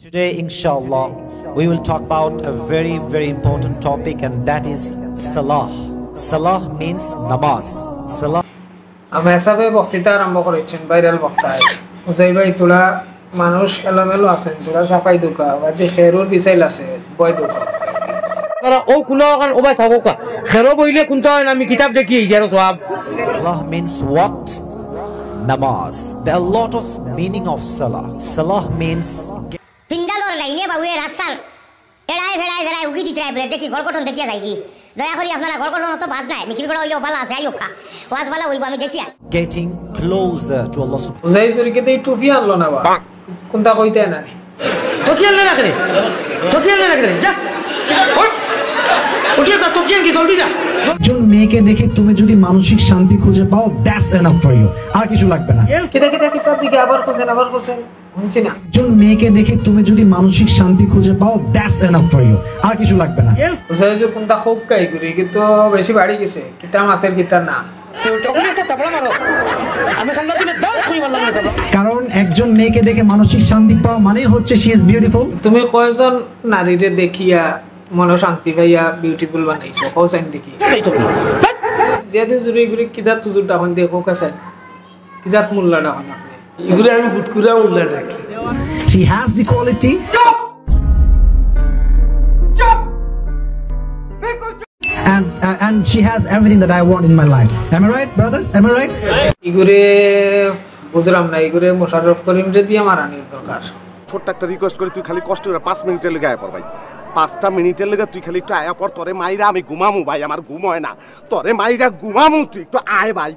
Today, inshallah, we will talk about a very important topic, and that is Salah. Salah means namaz. Salah. আমি এসবে বক্তৃতা আরম্ভ করেছেন viral বক্তায় উজাই ভাই তোরা মানুষ এলোমেলো আছেন তোরা সাফাই দুকা বা যে খেরুর বিছাইল আছে বয় দুকা তারা ও কুলো কান ওবাই থাকুকা খেরো বইলে কোনটা আমি কিতাব দেখি যারো সওয়াব Salah means what? Namaz. There are a lot of meaning of Salah. Salah means পিন্ডালোর লাইনে বাবুয়ে রাস্তার এড়াই ফেড়াই ফেড়াই উগি দিতে বলে দেখি গড়কটন দেখিয়া যাই কি দয়া করি আপনারা গড়কটন তো বাদ নাই মিছিল করা হইলেও ভালো আছে আইও খা ওয়াজ ভালো হইব আমি দেখিয়া getting closer to Allah subhanahu. উজাই জরিকে দেই টুপি আনলো না বা কোনটা কইতে না তোকিয়াল না রাখরে যা উঠিয়ে যা তোকিয়াল কি জলদি যা একজন মেয়েকে দেখে তুমি যদি মানসিক শান্তি খুঁজে পাও দ্যাটস এনাফ ফর ইউ, আর কিছু লাগবে না। কিতা কিতাব দিকে আবার কোসেন শুনছি না। একজন মেয়েকে দেখে তুমি যদি মানসিক শান্তি খুঁজে পাও দ্যাটস এনাফ ফর ইউ, আর কিছু লাগবে না। উজাই জোর কোনটা খুব কাই করি কিন্তু বেশি বাড়ি গেছে কিতা মাতের কিতা না কারণ একজন মেয়েকে দেখে মানসিক শান্তি পাওয়া মানেই হচ্ছে শি ইজ বিউটিফুল। তুমি কয়জন নারীরে দেখিয়া মনে শান্তি পাইয়া বিউটিফুল বানাইছো কওছেন দেখি যেদিন জুড়ি ঘুরে কিজাত তুজুর ডাখন দেখো কাছেন কিজাত মূল্য ডাখন আপনি এগুলো আমি ফুটকুরা উল্লা ডাকি she has the quality and she has everything that I want in my life. Am I right, brothers? Am I right? ইগুরে বুঝলাম না ইগুরে মোশাররফ করিমরে দিয়ে মারানির দরকার। ছোট্ট একটা রিকোয়েস্ট করি তুই খালি কষ্ট করে 5 মিনিটের লেগে আয়া পর ভাই 5টা মিনিটের লেগে তুই খালি একটু আয়া পর তোরে মাইরা আমি ঘুমামু ভাই আমার ঘুম হয় না তোরে মাইরা ঘুমামু তুই একটু আয় ভাই।